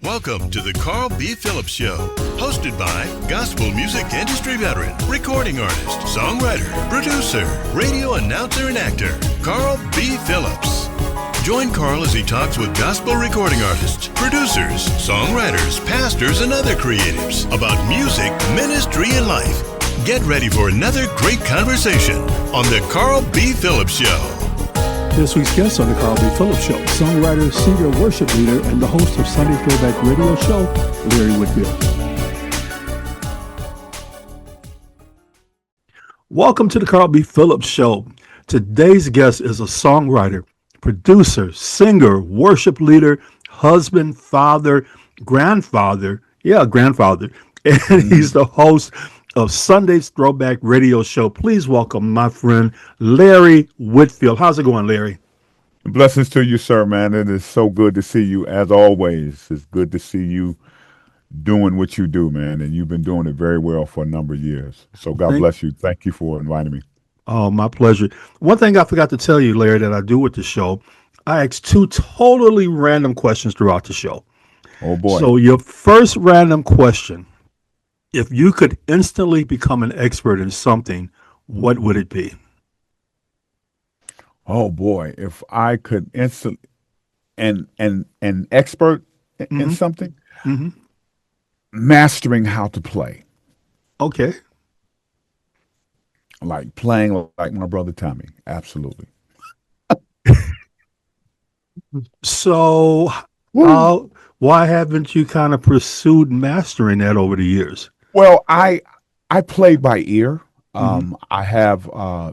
Welcome to the Carl B. Phillips Show, hosted by gospel music industry veteran, recording artist, songwriter, producer, radio announcer, and actor, Carl B. Phillips. Join Carl as he talks with gospel recording artists, producers, songwriters, pastors, and other creatives about music, ministry, and life. Get ready for another great conversation on the Carl B. Phillips Show. This week's guest on the Carl B. Phillips Show, songwriter, singer, worship leader, and the host of Sunday Throwback Radio Show, Larry Whitfield. Welcome to the Carl B. Phillips Show. Today's guest is a songwriter, producer, singer, worship leader, husband, father, grandfather, and he's the host of Sunday's Throwback Radio Show. Please welcome my friend, Larry Whitfield. How's it going, Larry? Blessings to you, sir, man. It is so good to see you, as always. It's good to see you doing what you do, man, and you've been doing it very well for a number of years. So God bless you. Thank you for inviting me. Oh, my pleasure. One thing I forgot to tell you, Larry, that I do with the show, I ask two totally random questions throughout the show. Oh, boy. So your first random question, if you could instantly become an expert in something, what would it be? Oh boy, if I could instantly an expert in something, mastering how to play. Okay. Like playing like my brother Tommy. Absolutely. So why haven't you kind of pursued mastering that over the years? Well, I play by ear. I have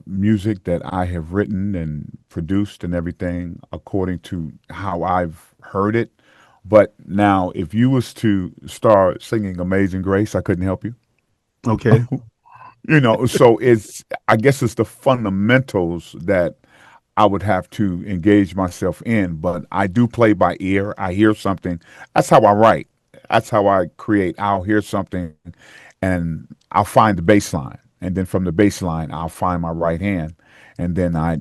music that I have written and produced and everything according to how I've heard it. But now, if you was to start singing Amazing Grace, I couldn't help you. Okay. So I guess it's the fundamentals that I would have to engage myself in. But I do play by ear. I hear something. That's how I write. That's how I create. I'll hear something and I'll find the bass line. And then from the bass line, I'll find my right hand. And then I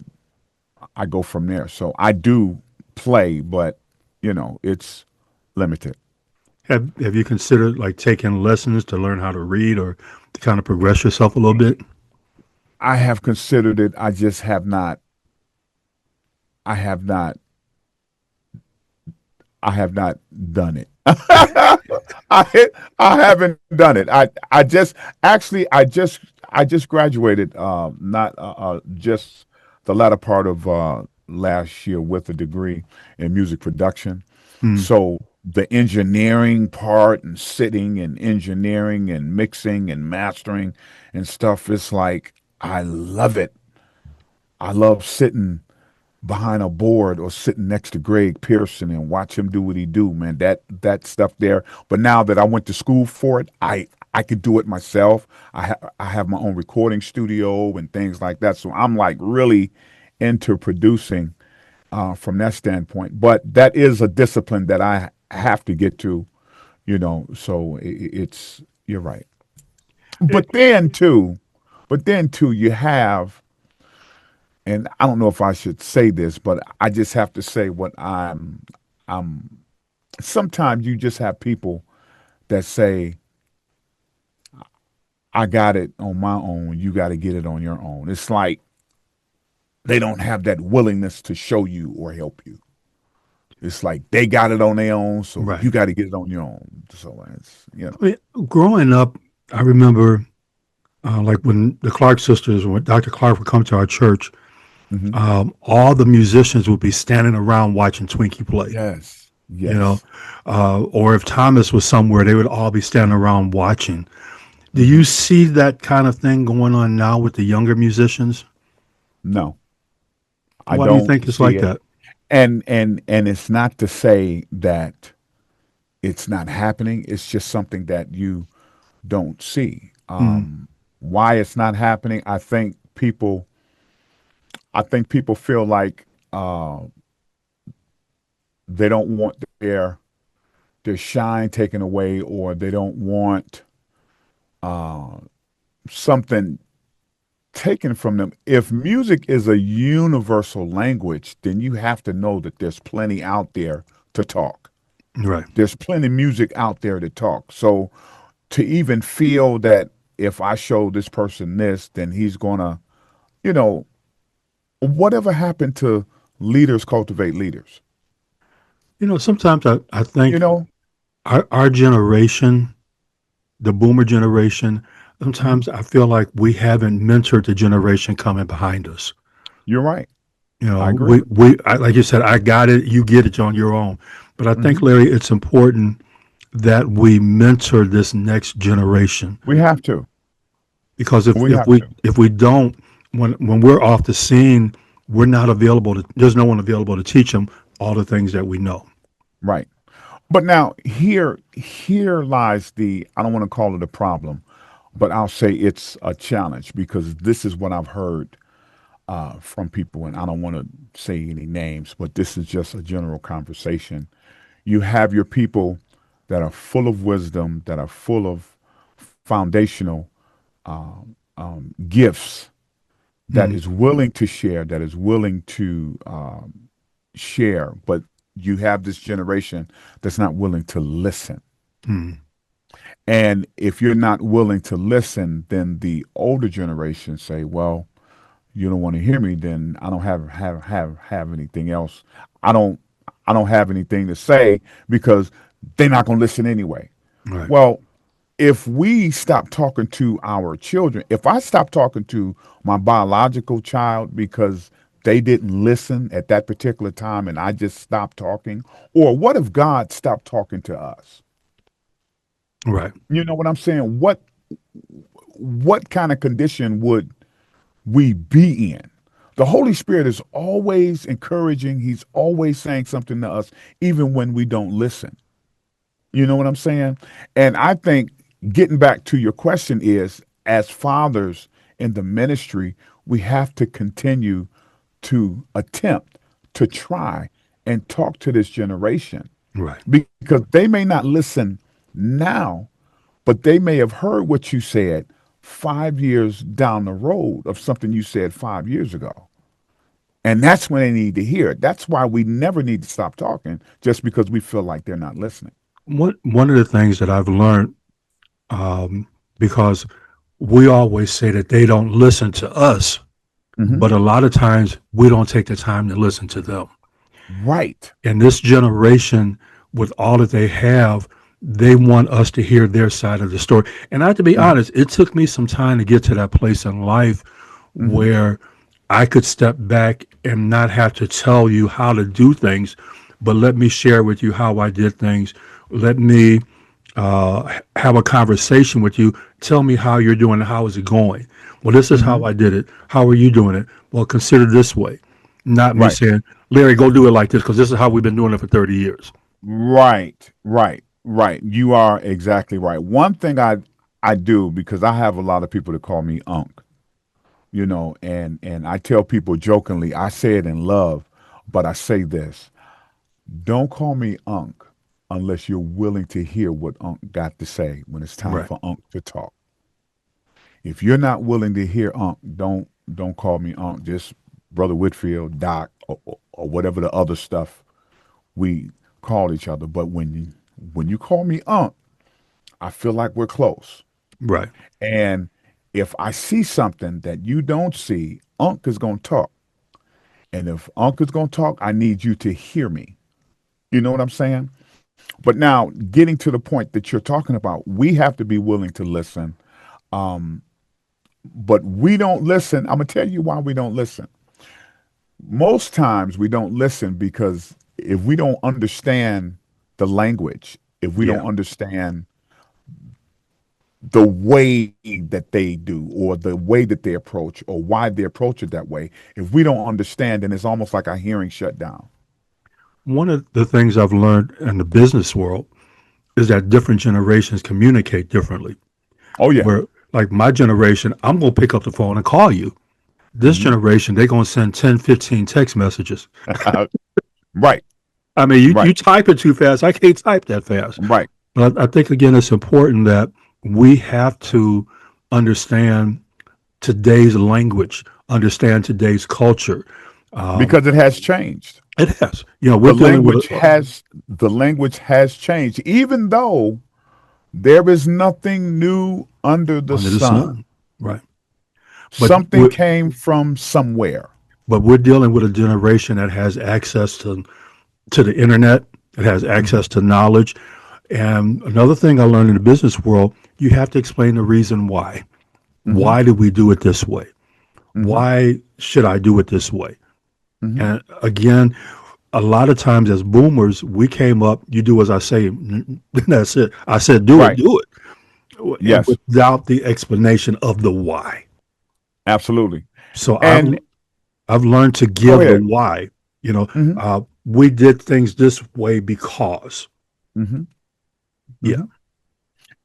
go from there. So I do play, but, it's limited. Have you considered like taking lessons to learn how to read or to kind of progress yourself a little bit? I have considered it. I just have not. I have not done it. I haven't done it. I just graduated not just the latter part of last year with a degree in music production. So the engineering part and sitting and engineering and mixing and mastering and stuff is like, I love it. I love sitting behind a board or sitting next to Greg Pearson and watch him do what he do, man. That stuff there. But now that I went to school for it, I could do it myself. I have my own recording studio and things like that. So I'm like really into producing from that standpoint. But that is a discipline that I have to get to, so it's, you're right. But then too, you have, and I don't know if I should say this, but I just have to say what I'm sometimes you just have people that say, I got it on my own, you got to get it on your own. It's like they don't have that willingness to show you or help you. It's like they got it on their own, so you got to get it on your own. So it's, I mean, growing up, I remember like when the Clark sisters, when Dr. Clark would come to our church, all the musicians would be standing around watching Twinkie play. Yes. Or if Thomas was somewhere, they would all be standing around watching. Do you see that kind of thing going on now with the younger musicians? No. Why do you think it's like that? And it's not to say that it's not happening. It's just something that you don't see. Why it's not happening? I think people feel like they don't want their shine taken away, or they don't want something taken from them. If music is a universal language, then you have to know that there's plenty out there to talk. Right. There's plenty of music out there to talk. So to even feel that if I show this person this, then he's gonna, you know, whatever happened to leaders cultivate leaders? Sometimes I You think know? our generation, the boomer generation, Mhm. sometimes I feel like we haven't mentored the generation coming behind us. You're right. You I know, agree. like you said, I got it, you get it on your own. But I think, Hmm. Larry, it's important that we mentor this next generation, We have to. because if We if have we to. if we don't, when we're off the scene, we're not available to. There's no one available to teach them all the things that we know. Right. But now here lies the, I don't want to call it a problem, but I'll say it's a challenge because this is what I've heard from people, and I don't want to say any names, but this is just a general conversation. You have your people that are full of wisdom, that are full of foundational gifts, that Mm, is willing to share, that is willing to share, but you have this generation that's not willing to listen. mm, And if you're not willing to listen, then the older generation say, "Well, you don't want to hear me, then I don't have anything else. I don't I don't have anything to say because they're not going to listen anyway." right. Well, if we stop talking to our children, if I stop talking to my biological child because they didn't listen at that particular time and I just stopped talking, or what if God stopped talking to us? Right. You know what I'm saying? What kind of condition would we be in? The Holy Spirit is always encouraging. He's always saying something to us, even when we don't listen. You know what I'm saying? And I think getting back to your question is, as fathers in the ministry, we have to continue to attempt to try and talk to this generation Right. because they may not listen now, but they may have heard what you said 5 years down the road of something you said 5 years ago. And that's when they need to hear it. That's why we never need to stop talking just because we feel like they're not listening. One of the things that I've learned, um, because we always say that they don't listen to us, Hmm. but a lot of times we don't take the time to listen to them. Right. And this generation, with all that they have, they want us to hear their side of the story. And I have to be Hmm. honest, it took me some time to get to that place in life Hmm. where I could step back and not have to tell you how to do things, but let me share with you how I did things. Let me have a conversation with you. Tell me how you're doing and how is it going. Well, this is how Hmm. I did it. How are you doing it? Well, consider this way. Not me Right. saying, Larry, go do it like this because this is how we've been doing it for 30 years. Right. Right. Right. You are exactly right. One thing I do because I have a lot of people that call me Unc, and I tell people jokingly, I say it in love, but I say this: don't call me Unc unless you're willing to hear what Unc got to say when it's time Right. for Unc to talk. If you're not willing to hear Unc, don't call me Unc. Just Brother Whitfield, Doc, or whatever the other stuff we call each other. But when you call me Unc, I feel like we're close. Right. And if I see something that you don't see, Unc is going to talk. And if Unc is going to talk, I need you to hear me. You know what I'm saying? But now, getting to the point that you're talking about, we have to be willing to listen. Um, but we don't listen. I'm going to tell you why we don't listen. Most times we don't listen because if we don't understand the language, if we Yeah. don't understand the way that they do or the way that they approach or why they approach it that way, if we don't understand, then it's almost like our hearing shut down. One of the things I've learned in the business world is that different generations communicate differently. Oh yeah. Where, like my generation, I'm going to pick up the phone and call you. This Hmm. generation, they're going to send 10, 15 text messages. Right. I mean, you Right. type it too fast. I can't type that fast. Right. But I think, again, it's important that we have to understand today's language, understand today's culture. Um, Because it has changed. It has. We're dealing with The language has changed, even though there is nothing new under the under the sun. sun, right? But Something came from somewhere. we're dealing with a generation that has access to the internet. It has access to knowledge. And another thing I learned in the business world, you have to explain the reason why. Why did we do it this way? Why should I do it this way? And again, a lot of times as boomers, we came up, you do as I say, that's it. I said, do Right. it, do it. Yes. Without the explanation of the why. Absolutely. So And I've learned to go give the ahead. why. Mhm. We did things this way because. Mhm. Yeah. Mhm.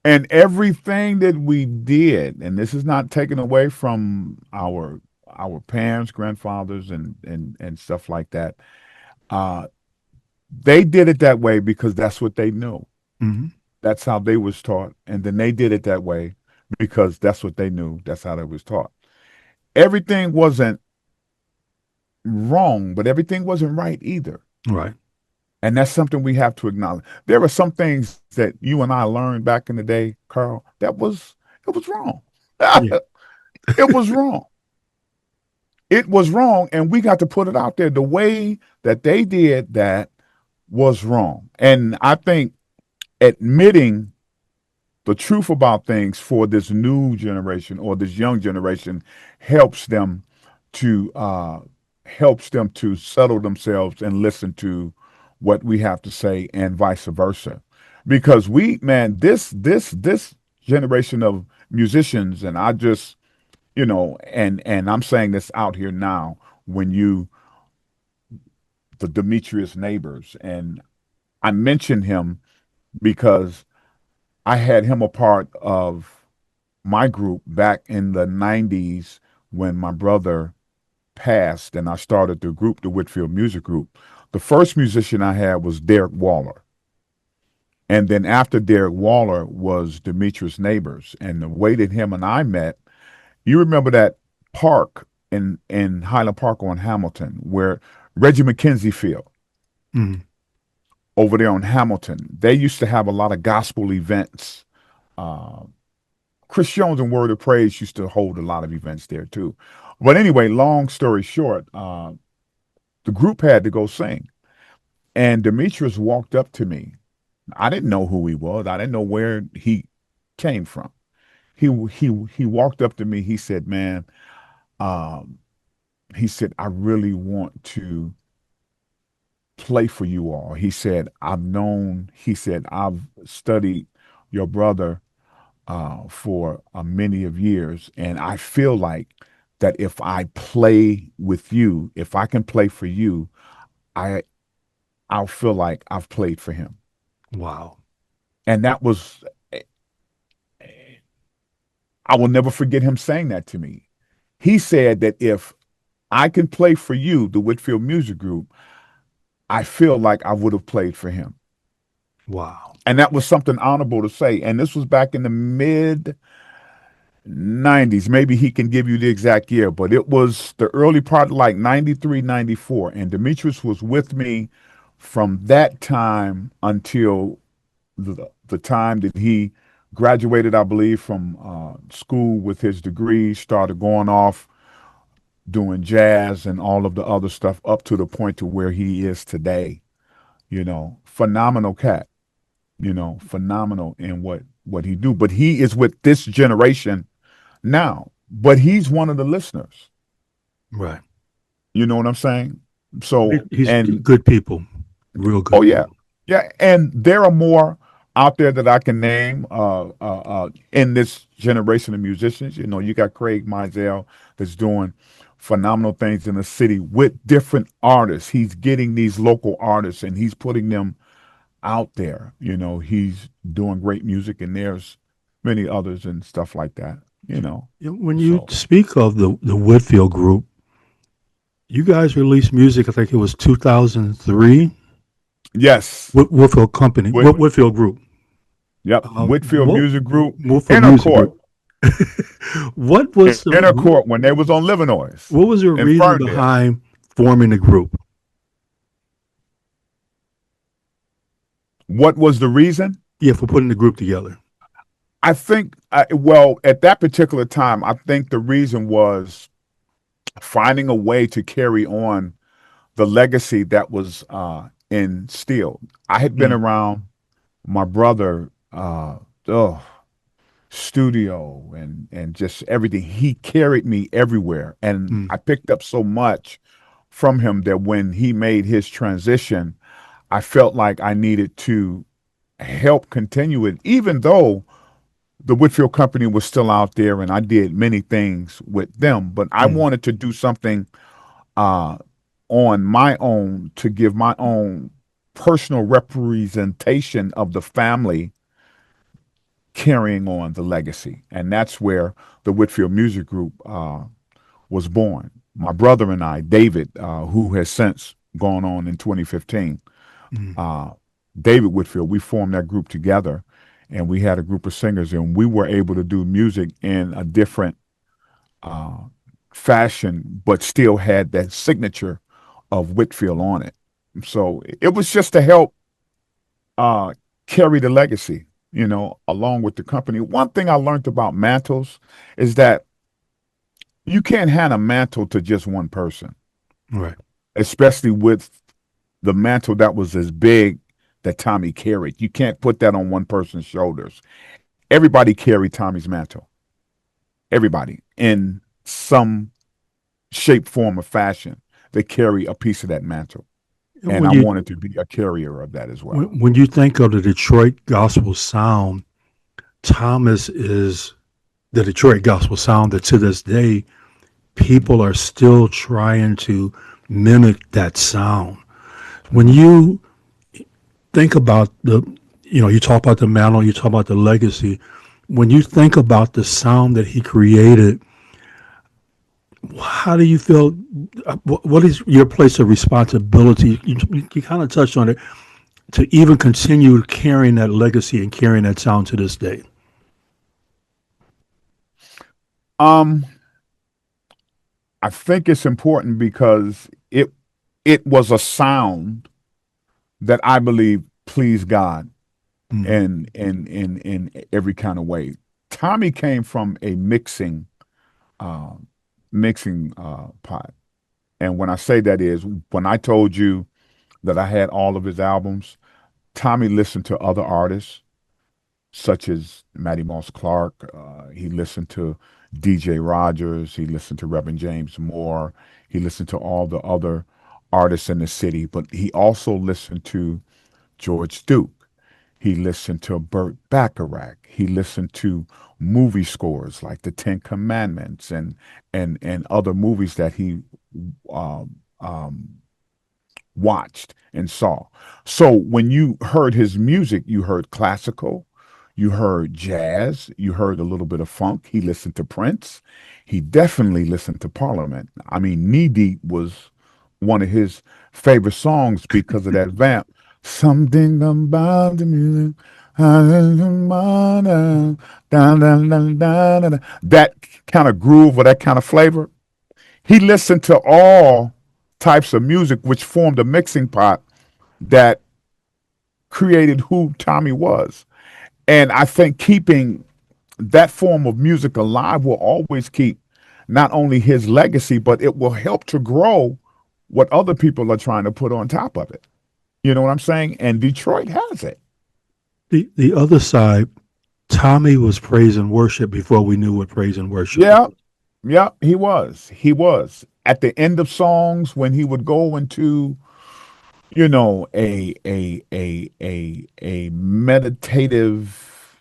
And everything that we did, and this is not taken away from our parents, grandfathers, and stuff like that. Uh, they did it that way because that's what they knew. hmm That's how they was taught, and then they did it that way because that's what they knew. That's how they was taught. Everything wasn't wrong, but everything wasn't right either. Right. And that's something we have to acknowledge. There were some things that you and I learned back in the day, Carl, it was wrong. Yeah. It was wrong. It was wrong, and we got to put it out there. The way that they did that was wrong. And I think admitting the truth about things for this new generation or this young generation helps them to settle themselves and listen to what we have to say, and vice versa. Because this generation of musicians, and I just, and I'm saying this out here now, the Demetrius Neighbors, and I mentioned him because I had him a part of my group back in the 90s when my brother passed, and I started the group, the Whitfield Music Group. The first musician I had was Derek Waller. And then after Derek Waller was Demetrius Neighbors. And the way that him and I met, you remember that park in Highland Park on Hamilton where Reggie McKenzie Field, Mhm. over there on Hamilton, they used to have a lot of gospel events. Chris Jones and Word of Praise used to hold a lot of events there too. But anyway, long story short, the group had to go sing. And Demetrius walked up to me. I didn't know who he was. I didn't know where he came from. He walked up to me. He said, "Man," he said, "I really want to play for you all." He said, he said, "I've studied your brother for many of years, and I feel like that if I play with you, if I can play for you, I'll feel like I've played for him." Wow. And that was, I will never forget him saying that to me. He said that if I can play for you, the Whitfield Music Group, I feel like I would have played for him. Wow. And that was something honorable to say. And this was back in the mid 90s. Maybe he can give you the exact year, but it was the early part, like 93, 94. And Demetrius was with me from that time until the time that he graduated, I believe, from school with his degree, started going off doing jazz and all of the other stuff up to the point to where he is today. Phenomenal cat, phenomenal in what he do. But he is with this generation now, but he's one of the listeners. Right. You know what I'm saying? So, He's and good people. Real good. oh yeah, people. yeah. And there are more out there that I can name in this generation of musicians. You got Craig Mizell that's doing phenomenal things in the city with different artists. He's getting these local artists and he's putting them out there. He's doing great music, and there's many others and stuff like that. When you speak of the Whitfield Group, you guys released music, I think it was 2003. Yes. Whitfield Company, Whitfield Group. Yep. Whitfield Music Group. Whitfield Inner Music Court. Group. What was Inner Court when they was on Livernois. What was the reason behind forming the group? What was the reason? Yeah, for putting the group together. I think, well, at that particular time, I think the reason was finding a way to carry on the legacy that was instilled. I had been around my brother, studio and just everything. He carried me everywhere, and I picked up so much from him that when he made his transition, I felt like I needed to help continue it, even though the Whitfield Company was still out there and I did many things with them. But I wanted to do something on my own to give my own personal representation of the family carrying on the legacy. And that's where the Whitfield Music Group was born. My brother and I, David, who has since gone on in 2015, David Whitfield, we formed that group together, and we had a group of singers, and we were able to do music in a different fashion, but still had that signature of Whitfield on it. So it was just to help carry the legacy, along with the company. One thing I learned about mantles is that you can't hand a mantle to just one person. Right. Especially with the mantle that was as big that Tommy carried. You can't put that on one person's shoulders. Everybody carried Tommy's mantle. Everybody, in some shape, form, or fashion, they carry a piece of that mantle. And I wanted to be a carrier of that as well. When you think of the Detroit gospel sound, Thomas is the Detroit gospel sound that to this day, people are still trying to mimic that sound. When you think about you talk about the mantle, you talk about the legacy. When you think about the sound that he created, how do you feel? What is your place of responsibility? You kind of touched on it, to even continue carrying that legacy and carrying that sound to this day. I think it's important because it was a sound that I believe pleased God in every kind of way. Tommy came from a mixing pot. And when I say that is, when I told you that I had all of his albums, Tommy listened to other artists such as Matty Moss Clark. He listened to DJ Rogers. He listened to Reverend James Moore. He listened to all the other artists in the city, but he also listened to George Duke. He listened to Burt Bacharach. He listened to movie scores like The Ten Commandments and other movies that he watched and saw. So when you heard his music, you heard classical, you heard jazz, you heard a little bit of funk. He listened to Prince. He definitely listened to Parliament. I mean, Knee Deep was one of his favorite songs because of that vamp. Something about the music. That kind of groove or that kind of flavor. He listened to all types of music, which formed a mixing pot that created who Tommy was. And I think keeping that form of music alive will always keep not only his legacy, but it will help to grow what other people are trying to put on top of it. You know what I'm saying? And Detroit has it. The other side, Tommy was praise and worship before we knew what praise and worship was. Yeah, he was. He was. At the end of songs, when he would go into, a meditative,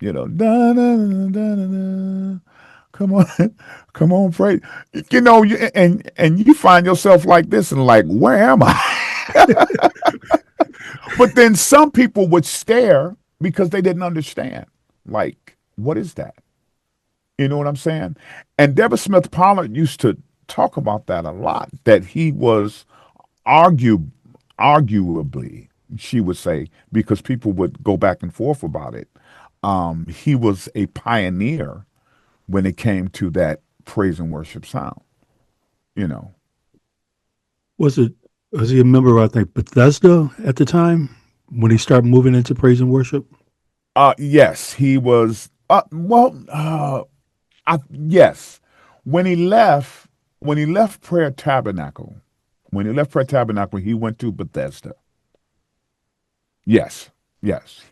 da, da, da, da, da, da. Come on, pray. And you find yourself like this and like, where am I? But then some people would stare because they didn't understand. Like, what is that? You know what I'm saying? And Deborah Smith Pollard used to talk about that a lot, that he was arguably, she would say, because people would go back and forth about it. He was a pioneer when it came to that praise and worship sound, Was he a member of, I think, Bethesda at the time? when he started moving into praise and worship? Yes, he was. Yes, when he left, Prayer Tabernacle, he went to Bethesda. Yes,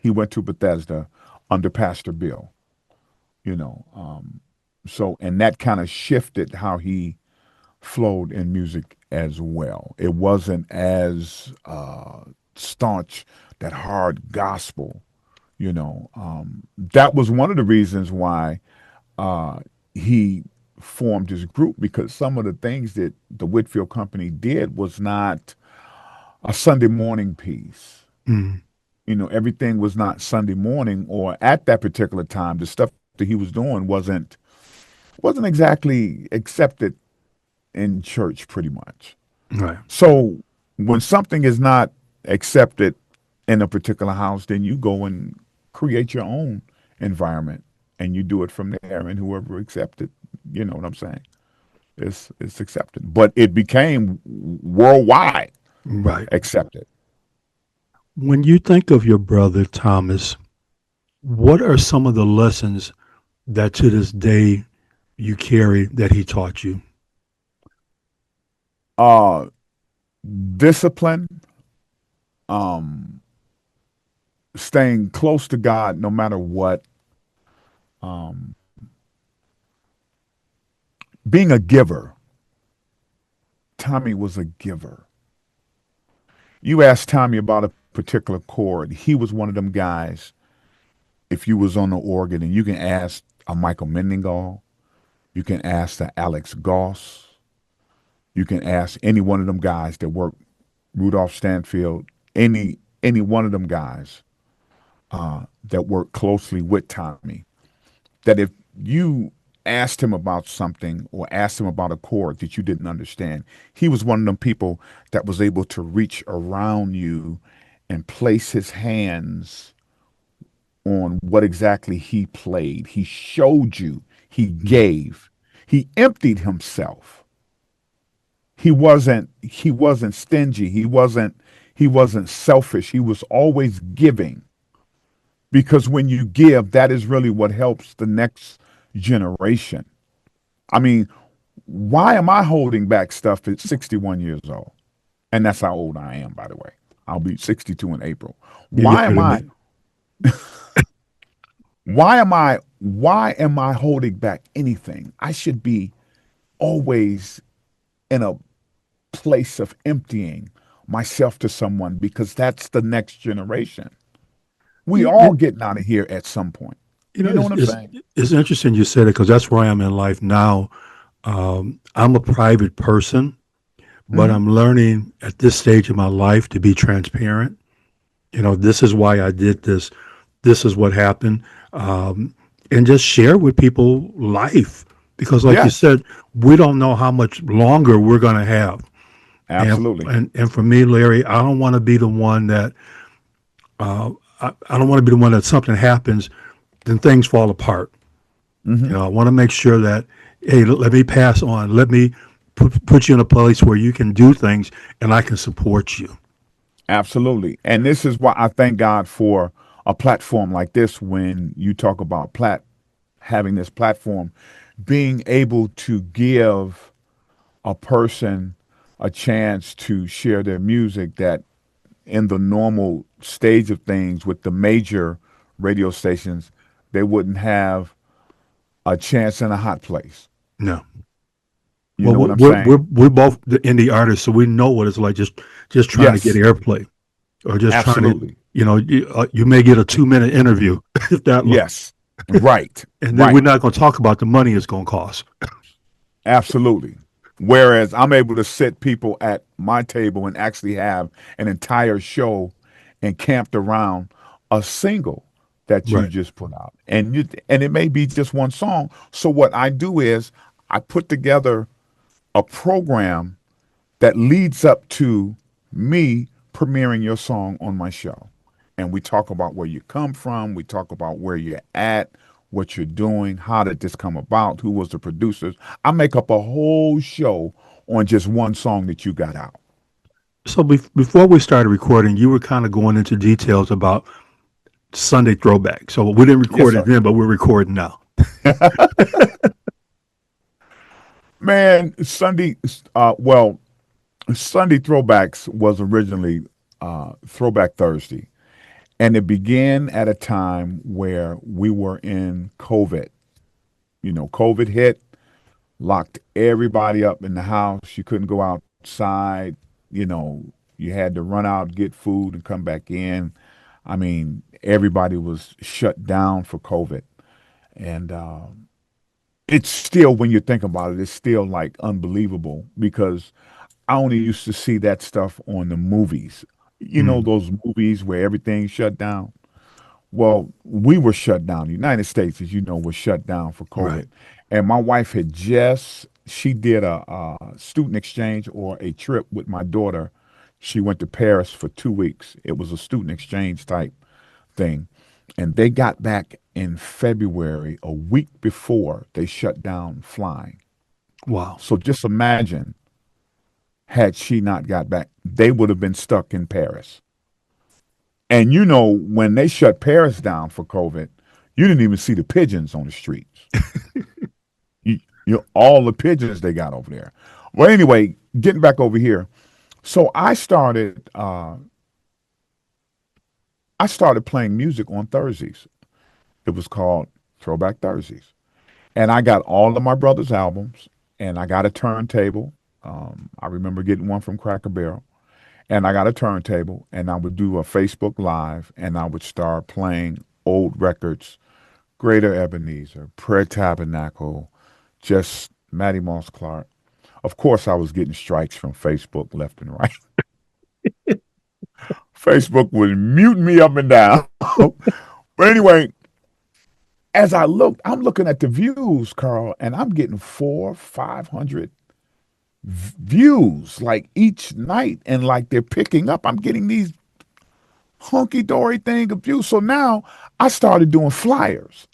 he went to Bethesda under Pastor Bill. You know, so and that kind of shifted how he flowed in music as well. It wasn't as staunch, that hard gospel. That was one of the reasons why he formed his group, because some of the things that the Whitfield Company did was not a Sunday morning piece. Mm. Everything was not Sunday morning, or at that particular time, the stuff that he was doing wasn't exactly accepted in church, pretty much. Right. So when something is not accepted in a particular house, then you go and create your own environment and you do it from there, and whoever accepts it, you know what I'm saying, it's accepted. But it became worldwide Right. accepted. When you think of your brother Thomas, what are some of the lessons that to this day you carry that he taught you? Discipline, staying close to God no matter what, being a giver. Tommy was a giver. You asked Tommy about a particular chord. He was one of them guys. If you was on the organ, and you can ask a Michael Mendengal, you can ask the Alex Goss, you can ask any one of them guys that work, Rudolph Stanfield, any one of them guys that work closely with Tommy, that if you asked him about something or asked him about a chord that you didn't understand, he was one of them people that was able to reach around you and place his hands on what exactly he played. He showed you, he gave, he emptied himself. He wasn't stingy. He wasn't selfish. He was always giving. Because when you give, that is really what helps the next generation. I mean, why am I holding back stuff at 61 years old? And that's how old I am, by the way. I'll be 62 in April. Why am I holding back anything? I should be always in a place of emptying myself to someone, because that's the next generation. We all getting out of here at some point. You know what I'm saying? It's interesting you said it, because that's where I am in life now. I'm a private person, but I'm learning at this stage of my life to be transparent. This is why I did this. This is what happened. And just share with people life. Because like you said, we don't know how much longer we're going to have. Absolutely. And for me, Larry, I don't want to be the one that, I don't want to be the one that something happens, then things fall apart. I want to make sure that, hey, let me pass on. Let me put you in a place where you can do things and I can support you. Absolutely. And this is why I thank God for a platform like this. When you talk about having this platform, being able to give a person a chance to share their music, that in the normal stage of things with the major radio stations, they wouldn't have a chance in a hot place. No. You know what I'm saying? We're both the indie artists, so we know what it's like just trying to get airplay, or just Absolutely. trying to, you may get a 2-minute interview if that. Yes. Right. And then we're not going to talk about the money it's going to cost. Absolutely. Whereas I'm able to sit people at my table and actually have an entire show encamped around a single that you just put out. And it may be just one song. So what I do is I put together a program that leads up to me premiering your song on my show. And we talk about where you come from. We talk about where you're at, what you're doing, how did this come about, who was the producers. I make up a whole show on just one song that you got out. So before we started recording, you were kind of going into details about Sunday Throwback. So we didn't Yes, record it sir. then, but we're recording now. Man, Sunday Throwbacks was originally Throwback Thursday, and it began at a time where we were in COVID. COVID hit, locked everybody up in the house. You couldn't go outside. You had to run out, get food, and come back in. I mean, everybody was shut down for COVID. And it's still, when you think about it, it's still like unbelievable because I only used to see that stuff on the movies. Mm, Those movies where everything's shut down. Well, we were shut down. The United States, as you know, was shut down for right. COVID. And my wife she did a student exchange or a trip with my daughter. She went to Paris for 2 weeks. It was a student exchange type thing. And they got back in February, a week before they shut down flying. Wow. So just imagine, had she not got back, they would have been stuck in Paris. And when they shut Paris down for COVID, you didn't even see the pigeons on the streets. All the pigeons they got over there. Well, anyway, getting back over here. So I started playing music on Thursdays. It was called Throwback Thursdays. And I got all of my brother's albums, and I got a turntable. I remember getting one from Cracker Barrel. And I got a turntable, and I would do a Facebook Live, and I would start playing old records, Greater Ebenezer, Prayer Tabernacle, just Matty Moss Clark. Of course, I was getting strikes from Facebook left and right. Facebook was muting me up and down. But anyway, as I'm looking at the views, Carl, and I'm getting 500 views like each night, and like they're picking up. I'm getting these hunky dory thing of views. So now I started doing flyers.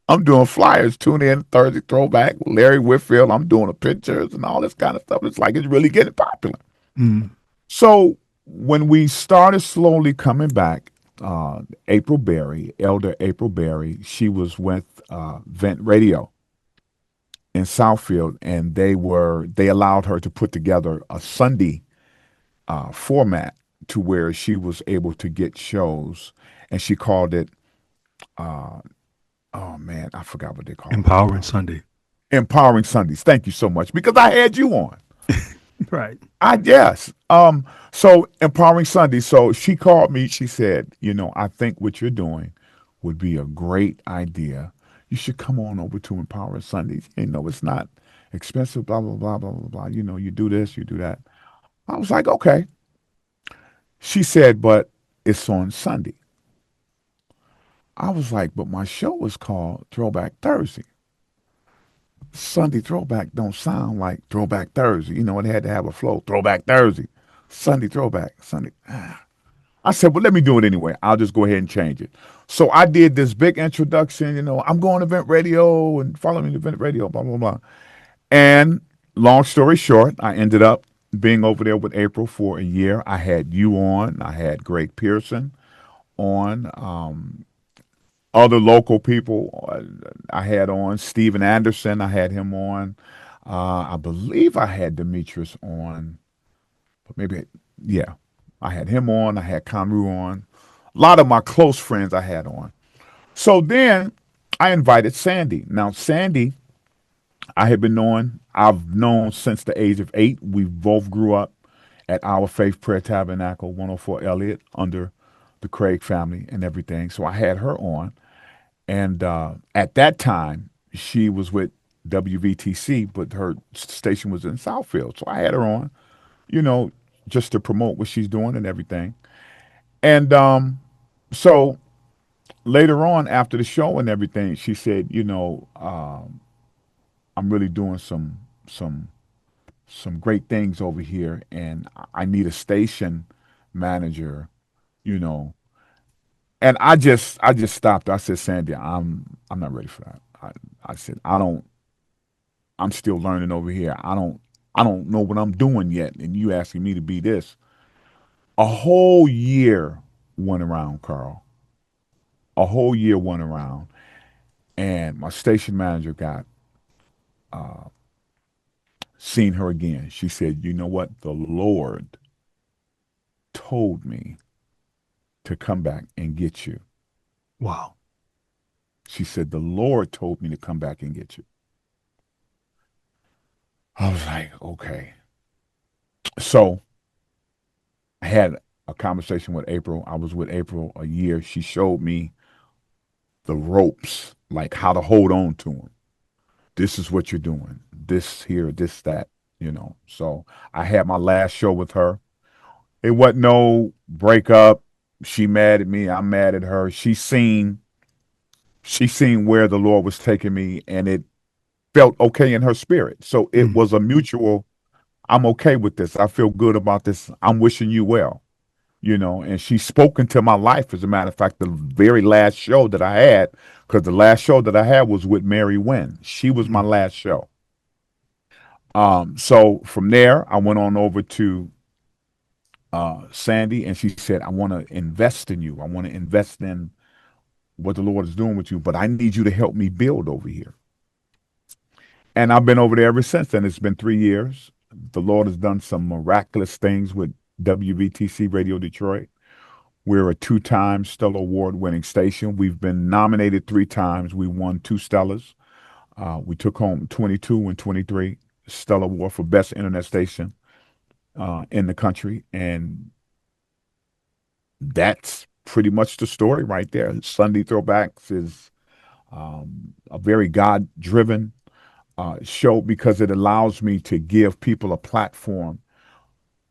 I'm doing flyers. Tune in Thursday Throwback, Larry Whitfield. I'm doing the pictures and all this kind of stuff. It's like it's really getting popular. Mm, So when we started slowly coming back, April Berry, Elder April Berry, she was with Vent Radio in Southfield, and they allowed her to put together a Sunday format to where she was able to get shows, and she called it. Oh man, I forgot what they called it. Empowering Sunday. Empowering Sundays. Thank you so much because I had you on. Right. I guess. So Empowering Sunday. So she called me. She said, I think what you're doing would be a great idea. You should come on over to Empowering Sundays. It's not expensive, blah, blah, blah, blah, blah, blah. You do this, you do that. I was like, okay. She said, but it's on Sunday. I was like, but my show is called Throwback Thursday. Sunday Throwback don't sound like Throwback Thursday. It had to have a flow. Throwback Thursday. Sunday Throwback. Sunday. I said, well, let me do it anyway. I'll just go ahead and change it. So I did this big introduction, I'm going to Event Radio and follow me to Event Radio, blah, blah, blah. And long story short, I ended up being over there with April for a year. I had you on. I had Greg Pearson on. Other local people I had on. Steven Anderson, I had him on. I believe I had Demetrius on. But maybe, yeah. I had him on. I had Conru on. A lot of my close friends I had on. So then I invited Sandy. Now, Sandy, I've known since the age of 8. We both grew up at Our Faith Prayer Tabernacle, 104 Elliott, under the Craig family and everything. So I had her on. And at that time, she was with WVTC, but her station was in Southfield. So I had her on, just to promote what she's doing and everything. And so later on, after the show and everything, she said, I'm really doing some great things over here, and I need a station manager, you know. And I just stopped. I said, Sandy, I'm not ready for that. I said, I'm still learning over here. I don't I don't know what I'm doing yet, and you asking me to be this. A whole year went around, Carl. A whole year went around, and my station manager got seen her again. She said, "You know what? The Lord told me to come back and get you." Wow. She said, "The Lord told me to come back and get you." I was like, okay. So I had a conversation with April. I was with April a year. She showed me the ropes, like how to hold on to them. This is what you're doing. This here, this, that, So I had my last show with her. It wasn't no breakup. She mad at me. I'm mad at her. She seen where the Lord was taking me, and it felt okay in her spirit. So it was a mutual, I'm okay with this. I feel good about this. I'm wishing you well, and she's spoken to my life. As a matter of fact, the very last show that I had, because the last show that I had was with Mary Wynn. She was my last show. So from there, I went on over to Sandy, and she said, "I want to invest in you. I want to invest in what the Lord is doing with you, but I need you to help me build over here." And I've been over there ever since then. It's been 3 years. The Lord has done some miraculous things with WVTC Radio Detroit. We're a 2-time Stellar Award-winning station. We've been nominated 3 times. We won 2 Stellars. We took home 22 and 23 Stellar Award for Best Internet Station in the country. And that's pretty much the story right there. Sunday Throwbacks is a very God-driven show because it allows me to give people a platform,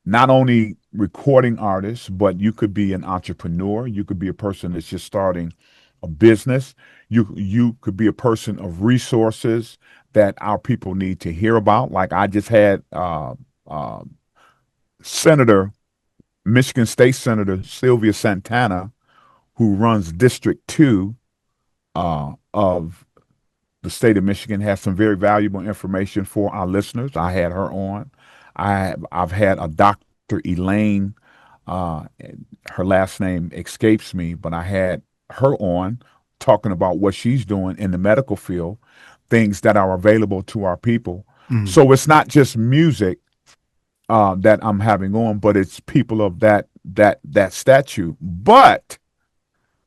not only recording artists, but you could be an entrepreneur. You could be a person that's just starting a business. You could be a person of resources that our people need to hear about. Like I just had Michigan State Senator Sylvia Santana, who runs District 2 of the state of Michigan, has some very valuable information for our listeners. I had her on. I've had a Dr. Elaine, her last name escapes me, but I had her on talking about what she's doing in the medical field, things that are available to our people. So it's not just music that I'm having on, but it's people of that statute. But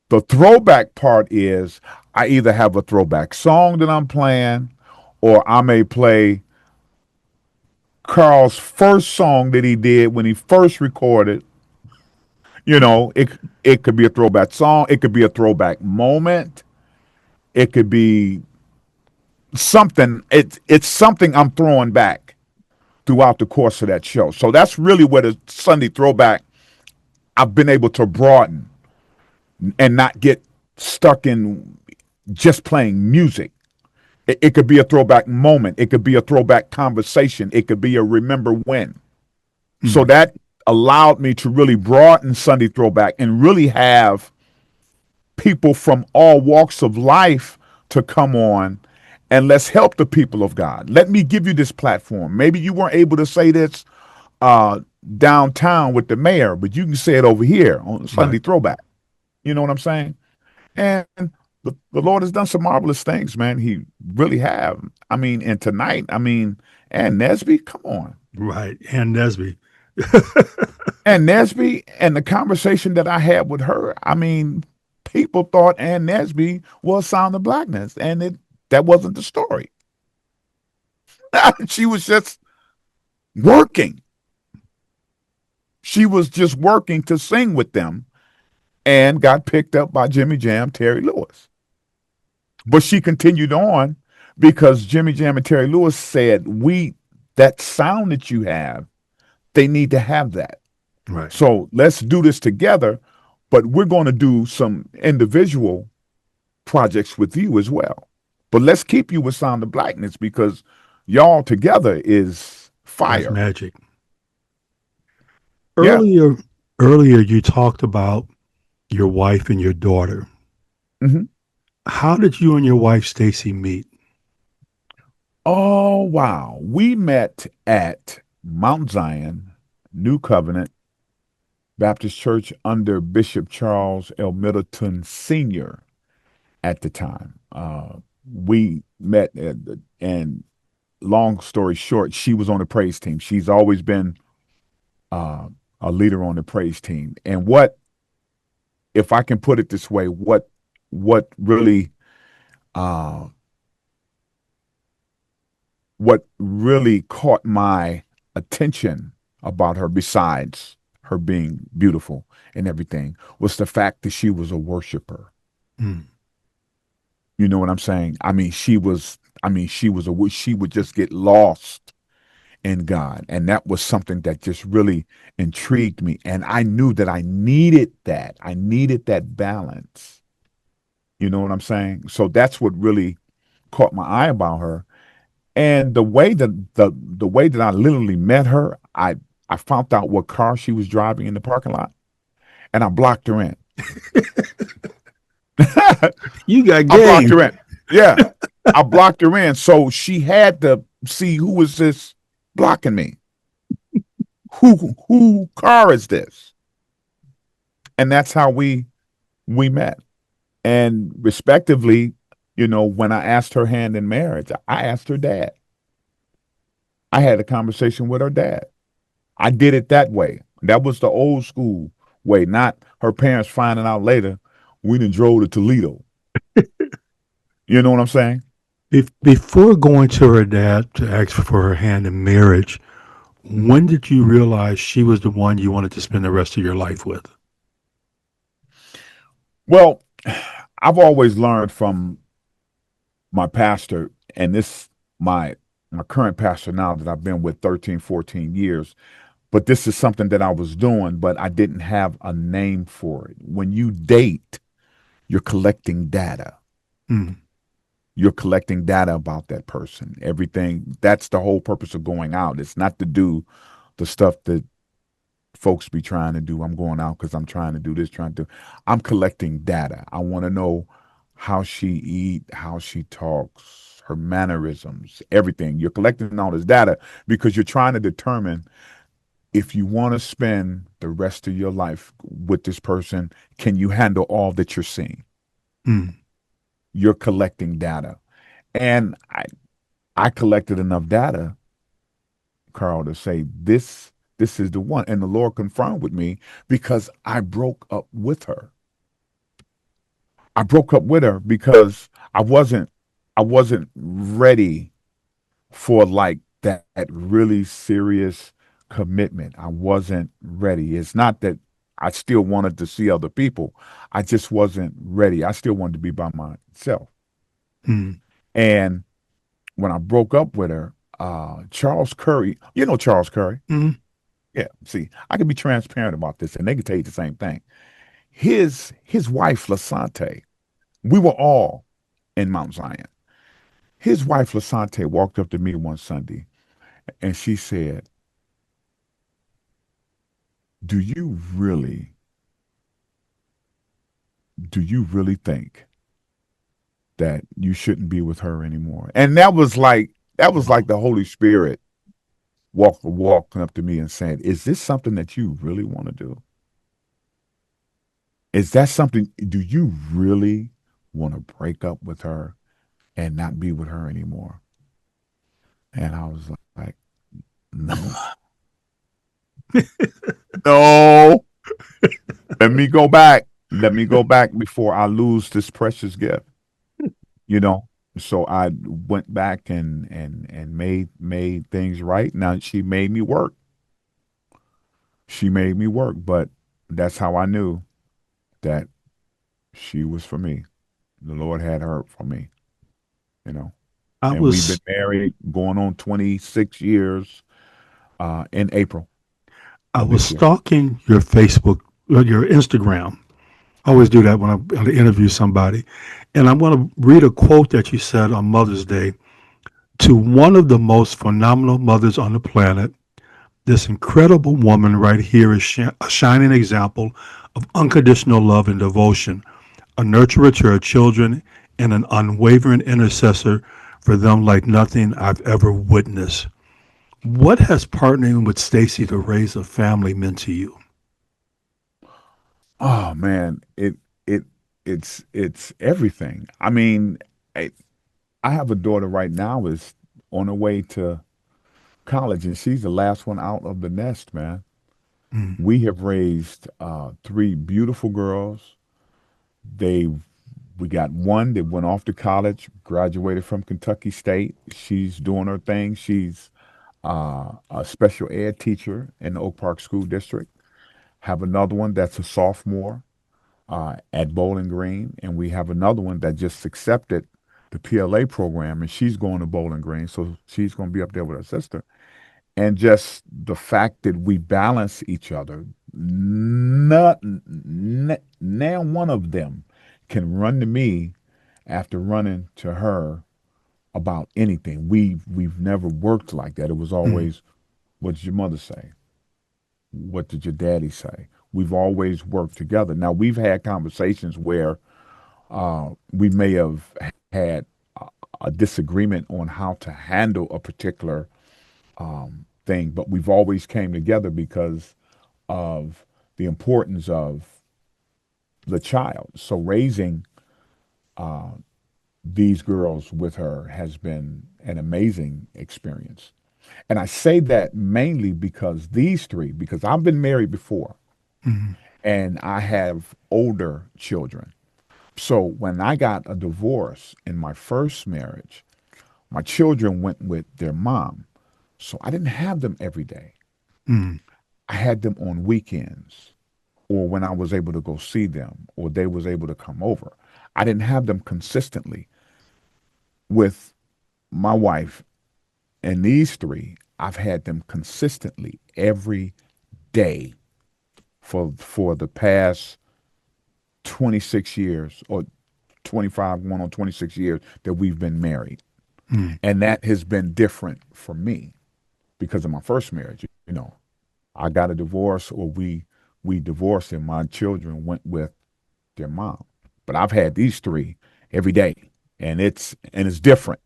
the throwback part is I either have a throwback song that I'm playing, or I may play Carl's first song that he did when he first recorded. It could be a throwback song. It could be a throwback moment. It could be something. It's something I'm throwing back throughout the course of that show. So that's really where the Sunday Throwback, I've been able to broaden and not get stuck in just playing music. It could be a throwback moment. It could be a throwback conversation. It could be a remember when. So that allowed me to really broaden Sunday Throwback and really have people from all walks of life to come on and let's help the people of God. Let me give you this platform. Maybe you weren't able to say this downtown with the mayor, but you can say it over here on Sunday Throwback. You know what I'm saying? And the Lord has done some marvelous things, man. He really have. I mean, and tonight, Ann Nesby, come on. Right, Ann Nesby. Ann Nesby, and the conversation that I had with her, people thought Ann Nesby was Sound of Blackness, and that wasn't the story. She was just working. She was just working to sing with them and got picked up by Jimmy Jam, Terry Lewis. But she continued on because Jimmy Jam and Terry Lewis said, that sound that you have, they need to have that. Right. So let's do this together, but we're going to do some individual projects with you as well. But let's keep you with Sound of Blackness because y'all together is fire. That's magic. Earlier you talked about your wife and your daughter. Mm-hmm. How did you and your wife, Stacey, meet? Oh, wow. We met at Mount Zion, New Covenant Baptist Church under Bishop Charles L. Middleton Sr. at the time. We met, and long story short, she was on the praise team. She's always been a leader on the praise team. And if I can put it this way, what really uh, what really caught my attention about her, besides her being beautiful and everything, was the fact that she was a worshiper. Mm. You know what I'm saying? She would just get lost in God. And that was something that just really intrigued me. And I knew that I needed that. I needed that balance. You know what I'm saying? So that's what really caught my eye about her. And the way that the way that I literally met her, I found out what car she was driving in the parking lot, and I blocked her in. You got game. I blocked her in. Yeah, I blocked her in. So she had to see, who was this blocking me? Who car is this? And that's how we met. And respectively, when I asked her hand in marriage, I asked her dad. I had a conversation with her dad. I did it that way. That was the old school way, not her parents finding out later we done drove to Toledo. You know what I'm saying? Before going to her dad to ask for her hand in marriage, when did you realize she was the one you wanted to spend the rest of your life with? Well, I've always learned from my pastor, and my current pastor now that I've been with 13, 14 years, but this is something that I was doing, but I didn't have a name for it. When you date, you're collecting data. Mm. You're collecting data about that person. Everything. That's the whole purpose of going out. It's not to do the stuff that folks be trying to do. I'm going out because I'm trying to do this, I'm collecting data. I want to know how she eat, how she talks, her mannerisms, everything. You're collecting all this data because you're trying to determine if you want to spend the rest of your life with this person, can you handle all that you're seeing? Mm. You're collecting data. And I collected enough data, Carl, to say this is the one. And the Lord confirmed with me because I broke up with her. I broke up with her because I wasn't ready for like that really serious commitment. I wasn't ready. It's not that I still wanted to see other people. I just wasn't ready. I still wanted to be by myself. Mm. And when I broke up with her, Charles Curry, you know Charles Curry? Mm. Yeah. See, I can be transparent about this, and they can tell you the same thing. His wife, Lasante, we were all in Mount Zion. His wife, Lasante, walked up to me one Sunday, and she said, do you really think that you shouldn't be with her anymore? And that was like the Holy Spirit walking up to me and saying, is this something that you really want to do? Is that something, do you really want to break up with her and not be with her anymore? And I was like, no. No. Let me go back before I lose this precious gift. So I went back and made things right. Now she made me work. But that's how I knew that she was for me. The Lord had her for me, and we've been married going on 26 years in April. I was stalking your Facebook, your Instagram. I always do that when I interview somebody. And I'm going to read a quote that you said on Mother's Day. To one of the most phenomenal mothers on the planet, this incredible woman right here is a shining example of unconditional love and devotion, a nurturer to her children, and an unwavering intercessor for them like nothing I've ever witnessed. What has partnering with Stacey to raise a family meant to you? Oh man, it's everything. I mean, I have a daughter right now is on her way to college, and she's the last one out of the nest, man. We have raised three beautiful girls. We got one that went off to college, graduated from Kentucky State. She's doing her thing. She's a special ed teacher in the Oak Park School District. Have another one that's a sophomore at Bowling Green, and we have another one that just accepted the PLA program, and she's going to Bowling Green, so she's going to be up there with her sister. And just the fact that we balance each other, now one of them can run to me after running to her about anything. We've never worked like that. It was always, what did your mother say? What did your daddy say? We've always worked together. Now, we've had conversations where we may have had a disagreement on how to handle a particular thing, but we've always came together because of the importance of the child. So raising these girls with her has been an amazing experience. And I say that mainly because because I've been married before, and I have older children. So when I got a divorce in my first marriage, my children went with their mom. So I didn't have them every day. I had them on weekends, or when I was able to go see them, or they was able to come over. I didn't have them consistently. With my wife and these three, I've had them consistently every day for the past 26 years, or 25, going on 26 years that we've been married. And that has been different for me because of my first marriage. You know, I got a divorce, or we divorced, and my children went with their mom. But I've had these three every day, and it's different.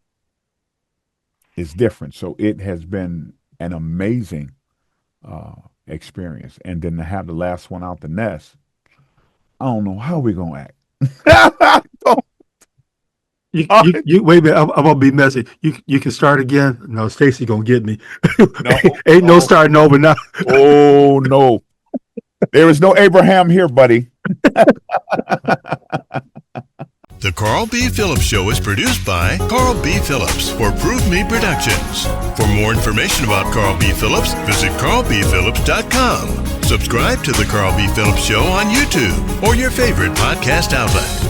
It's different. So it has been an amazing experience. And then to have the last one out the nest, I don't know how we're gonna act. You wait a minute. I'm gonna be messy. You can start again. No, Stacey gonna get me. Ain't no starting over now. Oh no, there is no Abraham here, buddy. The Carl B. Phillips Show is produced by Carl B. Phillips for Prove Me Productions. For more information about Carl B. Phillips, visit carlbphillips.com. Subscribe to The Carl B. Phillips Show on YouTube or your favorite podcast outlet.